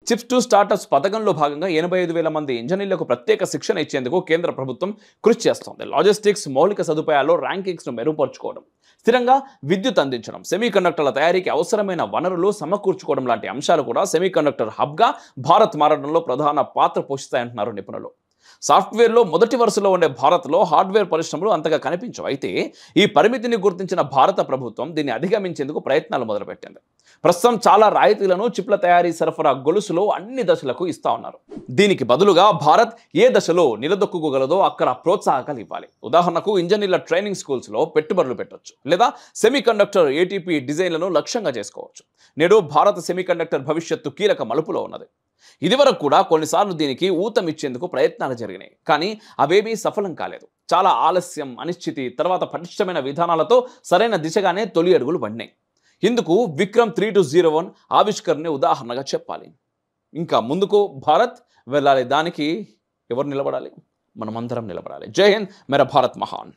Chips to startups పథకంలో భాగంగా 85,000 మంది ఇంజనీర్లకు ప్రత్యేక శిక్షణ ఇచ్చేందుకు కేంద్ర ప్రభుత్వం కృషి చేస్తోంది. లాజిస్టిక్స్, మౌలిక సదుపాయాల్లో ర్యాంకింగ్స్ను మెరుగుపరుచుకోవడం, స్థిరంగా విద్యుత్ అందించడం, సెమీకండక్టర్ల తయారీకి అవసరమైన వనరులు సమకూర్చుకోవడం లాంటి అంశాలు కూడా సెమీకండక్టర్ హబ్గా భారత్ మారడంలో ప్రధాన పాత్ర పోషిస్తాయంటున్నారు నిపుణులు. సాఫ్ట్వేర్లో మొదటి వరుసలో ఉండే భారత్లో హార్డ్వేర్ పరిశ్రమలు అంతగా కనిపించవు. అయితే ఈ పరిమితిని గుర్తించిన భారత ప్రభుత్వం దీన్ని అధిగమించేందుకు ప్రయత్నాలు మొదలుపెట్టింది. ప్రస్తుతం చాలా రాయితీలను చిప్ల తయారీ సరఫరా గొలుసులో అన్ని దశలకు ఇస్తా ఉన్నారు. దీనికి బదులుగా భారత్ ఏ దశలో నిలదొక్కుకోగలదో అక్కడ ప్రోత్సాహకాలు ఇవ్వాలి. ఉదాహరణకు ఇంజనీర్ల ట్రైనింగ్ స్కూల్స్లో పెట్టుబడులు పెట్టొచ్చు, లేదా సెమీకండక్టర్ ఏటీపీ డిజైన్లను లక్ష్యంగా చేసుకోవచ్చు. నేడు భారత సెమీకండక్టర్ భవిష్యత్తు కీలక మలుపులో ఉన్నది. ఇదివరకు కూడా కొన్నిసార్లు దీనికి ఊతమిచ్చేందుకు ప్రయత్నాలు జరిగినాయి, కానీ అవేమీ సఫలం కాలేదు. చాలా ఆలస్యం, అనిశ్చితి, తర్వాత పటిష్టమైన విధానాలతో సరైన దిశగానే తొలి అడుగులు పడినాయి. ఇందుకు విక్రమ్ 3201 ఆవిష్కరణని ఉదాహరణగా చెప్పాలి. ఇంకా ముందుకు భారత్ వెళ్ళాలి. దానికి ఎవరు నిలబడాలి? మనమందరం నిలబడాలి. జై హింద్, మేరా భారత్ మహాన్.